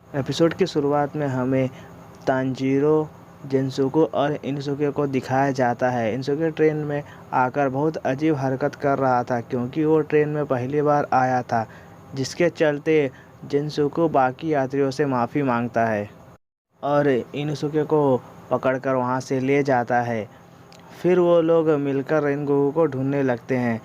Episode की शुरुआत में हमें तांजीरो, जिनसुको और इनसुके को दिखाया जाता है। इनसुके ट्रेन में आकर बहुत अजीब हरकत कर रहा था क्योंकि वो ट्रेन में पहली बार आया था, जिसके चलते जिनसुको बाकी यात्रियों से माफ़ी मांगता है और इनसुके को पकड़कर वहाँ से ले जाता है। फिर वो लोग मिलकर रेनगोकू को ढूंढने लगते हैं।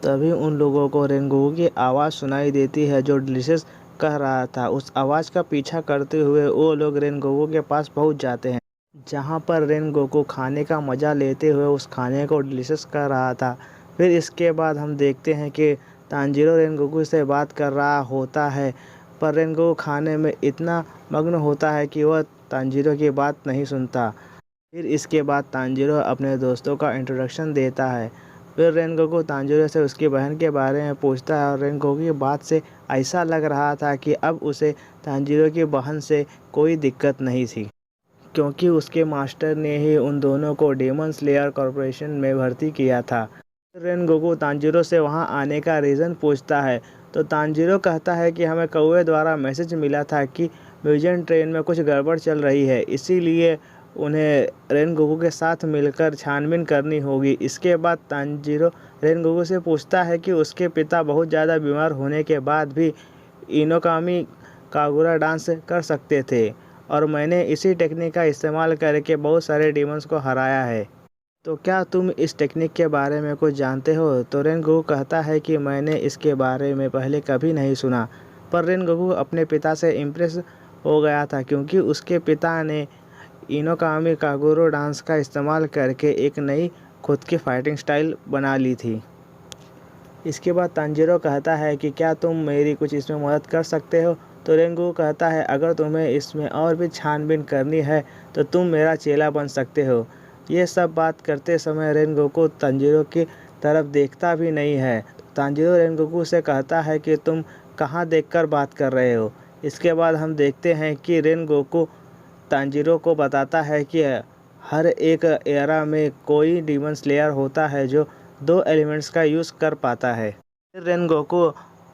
तभी उन लोगों को रेनगोकू की आवाज़ सुनाई देती है जो डिलीशियस कह रहा था। उस आवाज़ का पीछा करते हुए वो लोग रेनगोकू के पास पहुंच जाते हैं, जहां पर रेनगोकू खाने का मज़ा लेते हुए उस खाने को डिलीशियस कर रहा था। फिर इसके बाद हम देखते हैं कि तांजीरो रेनगोकू से बात कर रहा होता है, पर रेनगोकू खाने में इतना मग्न होता है कि वह तांजीरो की बात नहीं सुनता। फिर इसके बाद तांजीरो अपने दोस्तों का इंट्रोडक्शन देता है। फिर रेनगोकू तांजीरो से उसकी बहन के बारे में पूछता है और रेनगोकू की बात से ऐसा लग रहा था कि अब उसे तांजीरो की बहन से कोई दिक्कत नहीं थी, क्योंकि उसके मास्टर ने ही उन दोनों को डेमन स्लेयर कॉर्पोरेशन में भर्ती किया था। रेनगोकू तांजीरो से वहां आने का रीज़न पूछता है, तो तांजीरो कहता है कि हमें कौवे द्वारा मैसेज मिला था कि म्यूजियम ट्रेन में कुछ गड़बड़ चल रही है, इसीलिए उन्हें रेनगोकू के साथ मिलकर छानबीन करनी होगी। इसके बाद तांजीरो रेनगोकू से पूछता है कि उसके पिता बहुत ज़्यादा बीमार होने के बाद भी इनोकामी कागुरा डांस कर सकते थे, और मैंने इसी टेक्निक का इस्तेमाल करके बहुत सारे डीमंस को हराया है। तो क्या तुम इस टेक्निक के बारे में कुछ जानते हो? तो रेनगोकू कहता है कि मैंने इसके बारे में पहले कभी नहीं सुना, पर रेनगोकू अपने पिता से इम्प्रेस हो गया था क्योंकि उसके पिता ने इनोकामी कागुरो डांस का इस्तेमाल करके एक नई खुद की फाइटिंग स्टाइल बना ली थी। इसके बाद तांजीरो कहता है कि क्या तुम मेरी कुछ इसमें मदद कर सकते हो? तो रेनगोकू कहता है अगर तुम्हें इसमें और भी छानबीन करनी है तो तुम मेरा चेला बन सकते हो। ये सब बात करते समय रेनगोकू तांजीरो की तरफ देखता भी नहीं है। तांजीरो रेनगोकू से कहता है कि तुम कहाँ देखकर बात कर रहे हो। इसके बाद हम देखते हैं कि रेनगोकू तांजीरो को बताता है कि हर एक एरा में कोई डीमन स्लेयर होता है जो 2 एलिमेंट्स का यूज़ कर पाता है। फिर Rengoku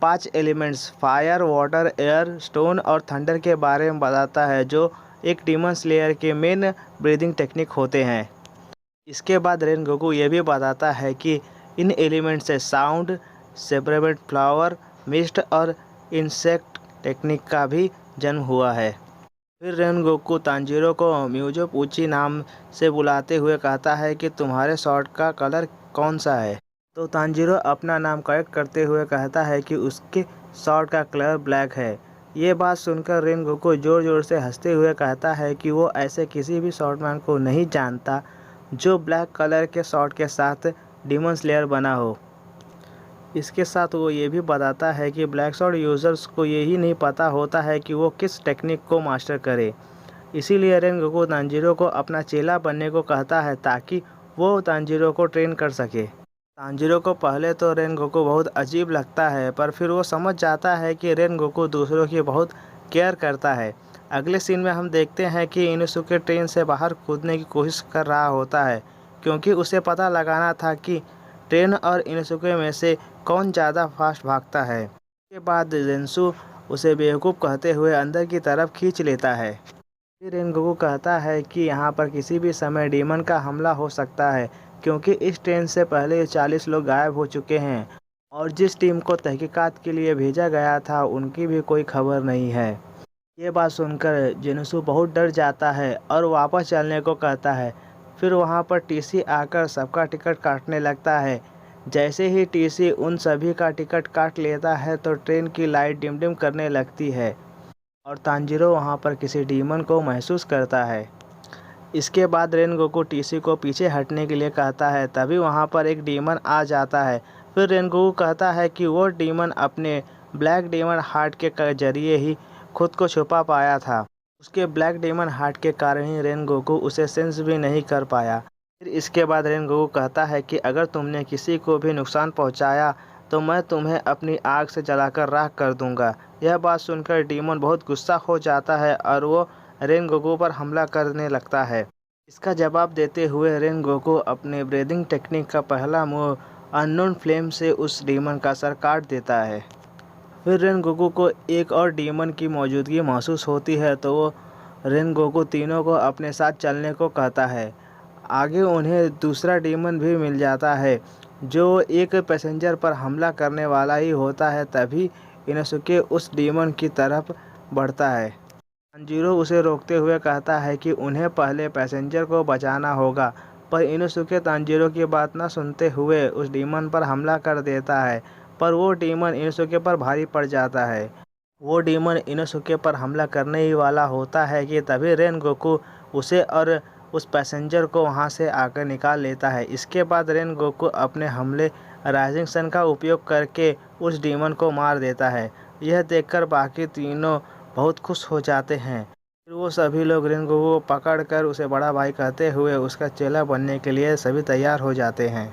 5 elements fire, water, air, stone और थंडर के बारे में बताता है जो एक डीमन स्लेयर के मेन ब्रीदिंग टेक्निक होते हैं। इसके बाद रेनगोकू ये भी बताता है कि इन एलिमेंट से साउंड, सेपरेबल फ्लावर, मिस्ट और इंसेक्ट टेक्निक का भी जन्म हुआ है। फिर रेनगोकू तांजीरो को म्यूजो पूची नाम से बुलाते हुए कहता है कि तुम्हारे शॉर्ट का कलर कौन सा है? तो तांजीरो अपना नाम करेक्ट करते हुए कहता है कि उसके शॉर्ट का कलर ब्लैक है। ये बात सुनकर रेनगोकू ज़ोर ज़ोर से हंसते हुए कहता है कि वो ऐसे किसी भी शॉर्टमैन को नहीं जानता जो ब्लैक कलर के शॉर्ट के साथ डीमन स्लेयर बना हो। इसके साथ वो ये भी बताता है कि ब्लैक शॉर्ट यूज़र्स को यही नहीं पता होता है कि वो किस टेक्निक को मास्टर करे। इसीलिए रेनगोकू तांजीरो को अपना चेला बनने को कहता है ताकि वो तांजीरो को ट्रेन कर सके। तांजीरो को पहले तो रेनगोकू बहुत अजीब लगता है, पर फिर वो समझ जाता है कि रेनगोकू दूसरों की बहुत केयर करता है। अगले सीन में हम देखते हैं कि इनोसुके ट्रेन से बाहर कूदने की कोशिश कर रहा होता है क्योंकि उसे पता लगाना था कि ट्रेन और इनोसुके में से कौन ज़्यादा फास्ट भागता है। इसके बाद जेन्सू उसे बेवकूफ़ कहते हुए अंदर की तरफ खींच लेता है। फिर रेनगोकू कहता है कि यहाँ पर किसी भी समय डीमन का हमला हो सकता है क्योंकि इस ट्रेन से पहले 40 लोग गायब हो चुके हैं और जिस टीम को तहकीकात के लिए भेजा गया था उनकी भी कोई खबर नहीं है। ये बात सुनकर जिनसू बहुत डर जाता है और वापस चलने को कहता है। फिर वहाँ पर टीसी आकर सबका टिकट काटने लगता है। जैसे ही टीसी उन सभी का टिकट काट लेता है तो ट्रेन की लाइट डिम डिम करने लगती है और तांजीरो वहाँ पर किसी डीमन को महसूस करता है। इसके बाद रेनगोकू टीसी को पीछे हटने के लिए कहता है, तभी वहाँ पर एक डीमन आ जाता है। फिर रेनगोकू कहता है कि वो डीमन अपने ब्लैक डीमन हार्ट के जरिए ही खुद को छुपा पाया था। उसके ब्लैक डीमन हार्ट के कारण ही रेनगोकू उसे सेंस भी नहीं कर पाया। फिर इसके बाद रेनगोकू कहता है कि अगर तुमने किसी को भी नुकसान पहुँचाया तो मैं तुम्हें अपनी आग से जलाकर राख कर दूंगा। यह बात सुनकर डीमन बहुत गुस्सा हो जाता है और वो रेनगोकू पर हमला करने लगता है। इसका जवाब देते हुए रेनगोकू अपने ब्रीदिंग टेक्निक का पहला मूव अननोन फ्लेम से उस डीमन का सर काट देता है। फिर रेनगोकू को एक और डीमन की मौजूदगी महसूस होती है, तो वो रेनगोकू तीनों को अपने साथ चलने को कहता है। आगे उन्हें दूसरा डीमन भी मिल जाता है जो एक पैसेंजर पर हमला करने वाला ही होता है। तभी इनोसुके उस डीमन की तरफ बढ़ता है। तांजीरो उसे रोकते हुए कहता है कि उन्हें पहले पैसेंजर को बचाना होगा, पर इनोसुके तांजीरो की बात न सुनते हुए उस डीमन पर हमला कर देता है, पर वो डीमन इनोसुके पर भारी पड़ जाता है। वो डीमन इनोसुके पर हमला करने ही वाला होता है कि तभी रेनगोकू उसे और उस पैसेंजर को वहां से आकर निकाल लेता है। इसके बाद रेनगोकू अपने हमले राइजिंग सन का उपयोग करके उस डीमन को मार देता है। यह देखकर बाकी तीनों बहुत खुश हो जाते हैं। फिर वो सभी लोग रेनगोकू को पकड़कर उसे बड़ा भाई कहते हुए उसका चेला बनने के लिए सभी तैयार हो जाते हैं।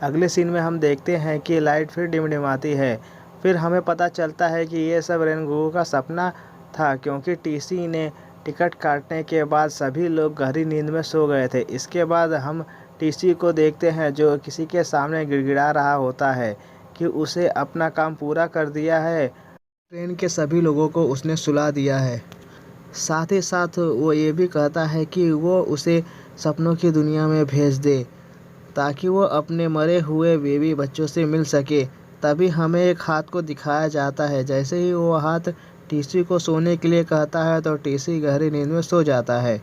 अगले सीन में हम देखते हैं कि लाइट फिर डिमडिमाती है। फिर हमें पता चलता है कि ये सब रेनगोकू का सपना था, क्योंकि टीसी ने टिकट काटने के बाद सभी लोग गहरी नींद में सो गए थे। इसके बाद हम टीसी को देखते हैं जो किसी के सामने गिड़गिड़ा रहा होता है कि उसे अपना काम पूरा कर दिया है। ट्रेन के सभी लोगों को उसने सुला दिया है। साथ ही साथ वो ये भी कहता है कि वो उसे सपनों की दुनिया में भेज दे ताकि वो अपने मरे हुए बेबी बच्चों से मिल सके। तभी हमें एक हाथ को दिखाया जाता है। जैसे ही वो हाथ टीसी को सोने के लिए कहता है तो टीसी गहरी नींद में सो जाता है।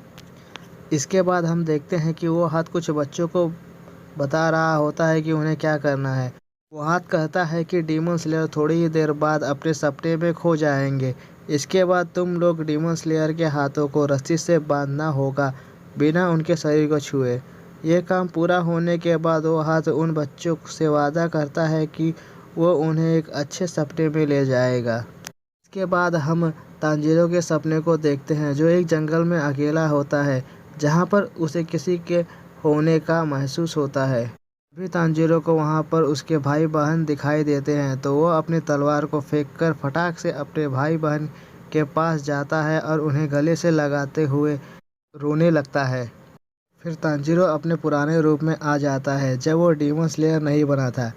इसके बाद हम देखते हैं कि वो हाथ कुछ बच्चों को बता रहा होता है कि उन्हें क्या करना है। वो हाथ कहता है कि डीमन स्लेयर थोड़ी ही देर बाद अपने सपने में खो जाएंगे। इसके बाद तुम लोग डीमन स्लेयर के हाथों को रस्सी से बांधना होगा बिना उनके शरीर को छुए। यह काम पूरा होने के बाद वो हाथ उन बच्चों से वादा करता है कि वो उन्हें एक अच्छे सपने में ले जाएगा। इसके बाद हम तांजीरो के सपने को देखते हैं जो एक जंगल में अकेला होता है, जहाँ पर उसे किसी के होने का महसूस होता है। अभी तांजीरो को वहाँ पर उसके भाई बहन दिखाई देते हैं, तो वो अपनी तलवार को फेंककर फटाक से अपने भाई बहन के पास जाता है और उन्हें गले से लगाते हुए रोने लगता है। फिर तांजीरो अपने पुराने रूप में आ जाता है जब वो डीमन स्लेयर नहीं बना था।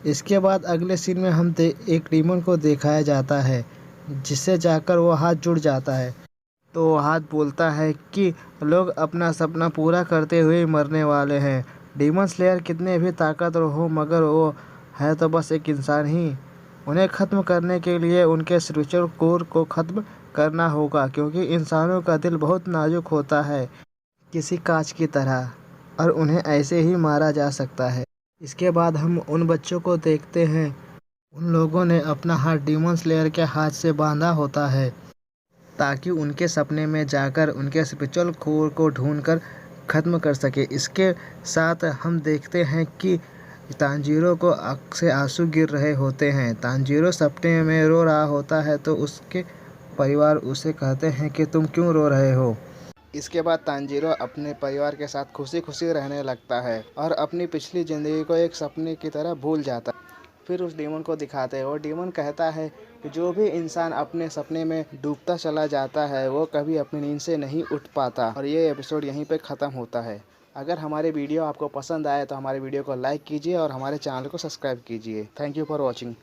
इसके बाद अगले सीन में हम एक डीमन को दिखाया जाता है जिससे जाकर वो हाथ जुड़ जाता है। तो वो हाथ बोलता है कि लोग अपना सपना पूरा करते हुए मरने वाले हैं। डीमन स्लेयर कितने भी ताकतवर हो मगर वो है तो बस एक इंसान ही। उन्हें ख़त्म करने के लिए उनके स्पिरिचुअल कोर को ख़त्म करना होगा, क्योंकि इंसानों का दिल बहुत नाजुक होता है किसी कांच की तरह, और उन्हें ऐसे ही मारा जा सकता है। इसके बाद हम उन बच्चों को देखते हैं। उन लोगों ने अपना हाथ डीमन स्लेयर के हाथ से बांधा होता है ताकि उनके सपने में जाकर उनके स्पिरिचुअल कोर को ढूंढकर ख़त्म कर सके। इसके साथ हम देखते हैं कि तांजीरो को आँख से आंसू गिर रहे होते हैं। तांजीरो सपने में रो रहा होता है तो उसके परिवार उसे कहते हैं कि तुम क्यों रो रहे हो। इसके बाद तांजीरो अपने परिवार के साथ खुशी खुशी रहने लगता है और अपनी पिछली ज़िंदगी को एक सपने की तरह भूल जाता है। फिर उस डीमन को दिखाते हैं। वो डीमन कहता है कि जो भी इंसान अपने सपने में डूबता चला जाता है वो कभी अपनी नींद से नहीं उठ पाता। और ये एपिसोड यहीं पे ख़त्म होता है। अगर हमारे वीडियो आपको पसंद आए तो हमारे वीडियो को लाइक कीजिए और हमारे चैनल को सब्सक्राइब कीजिए। Thank you for watching.